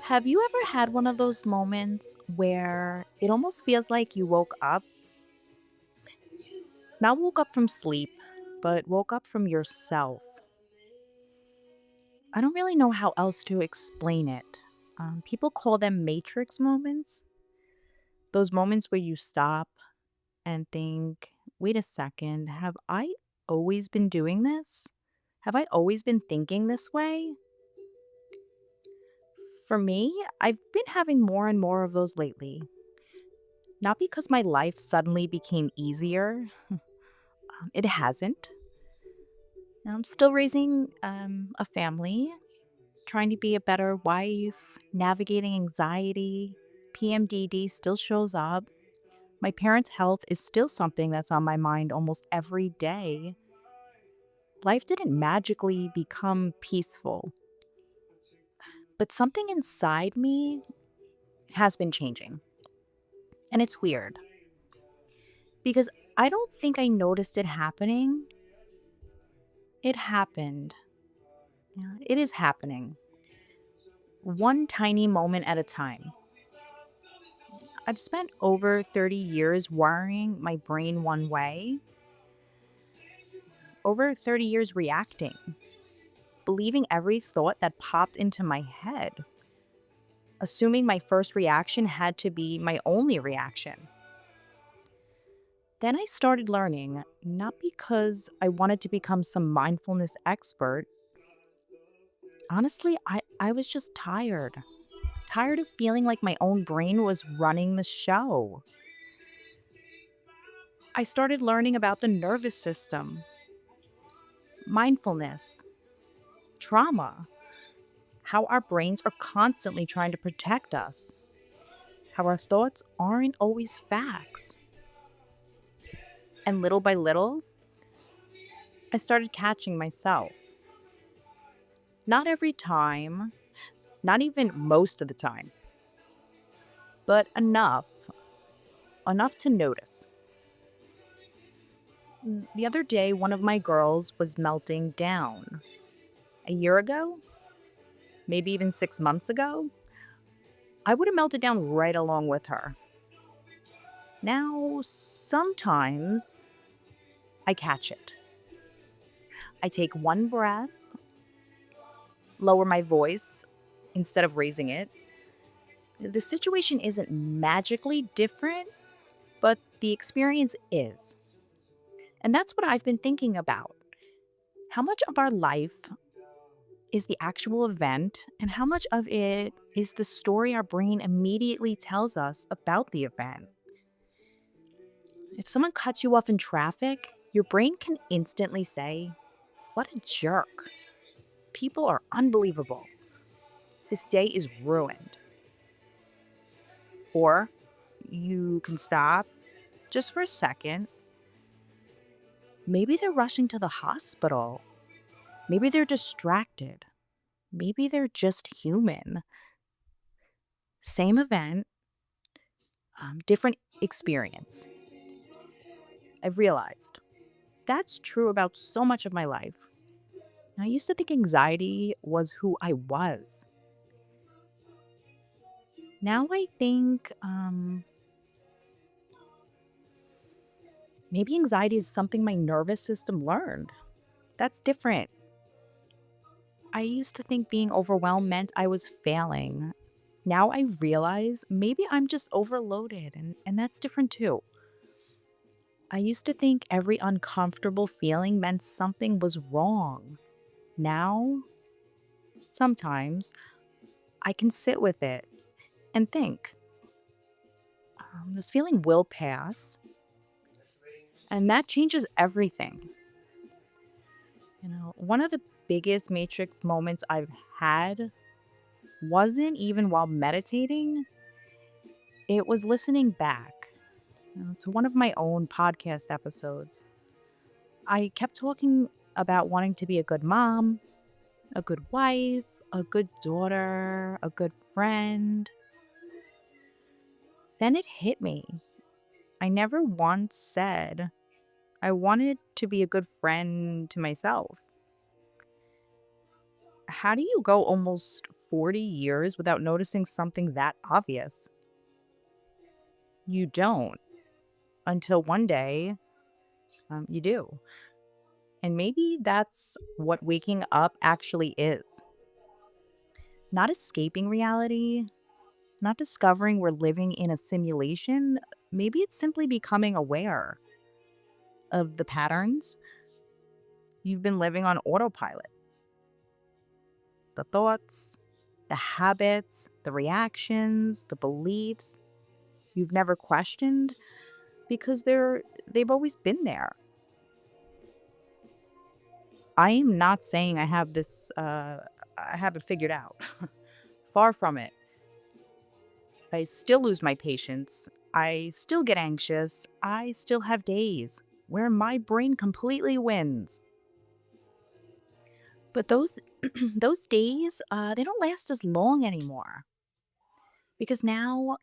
Have you ever had one of those moments where it almost feels like you woke up, not woke up from sleep, but woke up from yourself? I don't really know how else to explain it. People call them matrix moments, those moments where you stop and think, wait a second, have I always been doing this? Have I always been thinking this way? For me, I've been having more and more of those lately. Not because my life suddenly became easier. It hasn't. I'm still raising a family, trying to be a better wife, navigating anxiety. PMDD still shows up. My parents' health is still something that's on my mind almost every day. Life didn't magically become peaceful, but something inside me has been changing. And it's weird because I don't think I noticed it happening. It happened. Yeah, it is happening. One tiny moment at a time. I've spent over 30 years wiring my brain one way, over 30 years reacting, believing every thought that popped into my head, assuming my first reaction had to be my only reaction. Then I started learning, not because I wanted to become some mindfulness expert. Honestly, I was just tired. Tired of feeling like my own brain was running the show. I started learning about the nervous system, mindfulness, trauma, how our brains are constantly trying to protect us, how our thoughts aren't always facts. And little by little, I started catching myself. Not every time, not even most of the time, but enough to notice. The other day, one of my girls was melting down. A year ago, maybe even 6 months ago, I would have melted down right along with her. Now, sometimes I catch it. I take one breath, lower my voice instead of raising it. The situation isn't magically different, but the experience is. And that's what I've been thinking about. How much of our life is the actual event, and how much of it is the story our brain immediately tells us about the event? If someone cuts you off in traffic, your brain can instantly say, "What a jerk. People are unbelievable. This day is ruined." Or you can stop just for a second. Maybe they're rushing to the hospital. Maybe they're distracted. Maybe they're just human. Same event, different experience. I've realized that's true about so much of my life. I used to think anxiety was who I was. Now I think maybe anxiety is something my nervous system learned. That's different. I used to think being overwhelmed meant I was failing. Now I realize maybe I'm just overloaded, and that's different too. I used to think every uncomfortable feeling meant something was wrong. Now, sometimes I can sit with it and think, this feeling will pass, and that changes everything. One of the biggest matrix moments I've had wasn't even while meditating, it was listening back to one of my own podcast episodes. I kept talking about wanting to be a good mom, a good wife, a good daughter, a good friend. Then it hit me. I never once said I wanted to be a good friend to myself. How do you go almost 40 years without noticing something that obvious? You don't until one day you do. And maybe that's what waking up actually is, not escaping reality, not discovering we're living in a simulation. Maybe it's simply becoming aware of the patterns you've been living on autopilot, the thoughts, the habits, the reactions, the beliefs you've never questioned because they've always been there. I am not saying I have it figured out. Far from it. I still lose my patience. I still get anxious. I still have days where my brain completely wins. But those those days, they don't last as long anymore because now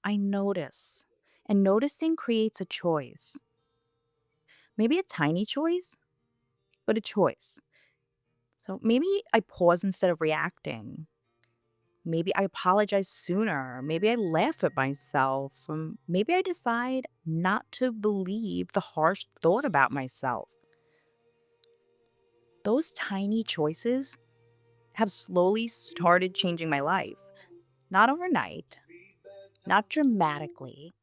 I notice. And noticing creates a choice. Maybe a tiny choice, but a choice. So maybe I pause instead of reacting. Maybe I apologize sooner. Maybe I laugh at myself. Maybe I decide not to believe the harsh thought about myself. Those tiny choices have slowly started changing my life. Not overnight, not dramatically,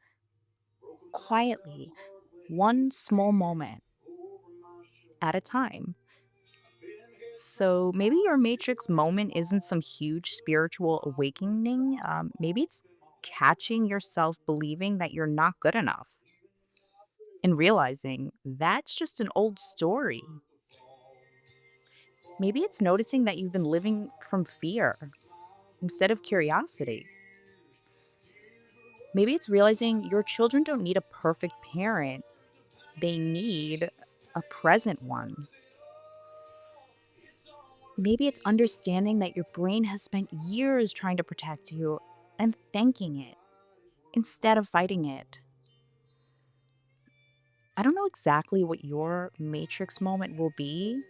quietly, one small moment at a time. So maybe your matrix moment isn't some huge spiritual awakening. Maybe it's catching yourself believing that you're not good enough and realizing that's just an old story. Maybe it's noticing that you've been living from fear instead of curiosity. Maybe it's realizing your children don't need a perfect parent, they need a present one. Maybe it's understanding that your brain has spent years trying to protect you and thanking it instead of fighting it. I don't know exactly what your matrix moment will be.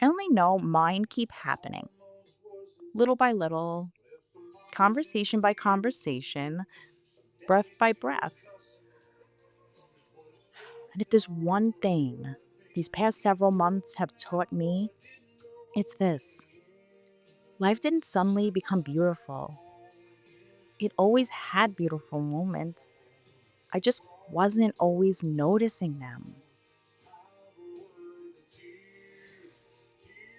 I only know mine keep happening little by little, conversation by conversation, breath by breath. And if there's one thing these past several months have taught me, it's this: life didn't suddenly become beautiful. It always had beautiful moments. I just wasn't always noticing them.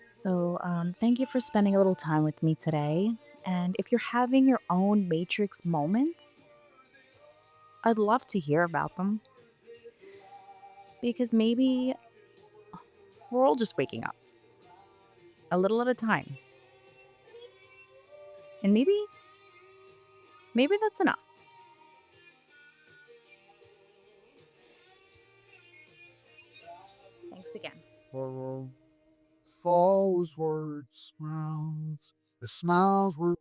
So, thank you for spending a little time with me today. And if you're having your own matrix moments, I'd love to hear about them because maybe we're all just waking up a little at a time. And maybe that's enough. Thanks again. For falls word smiles, the smiles were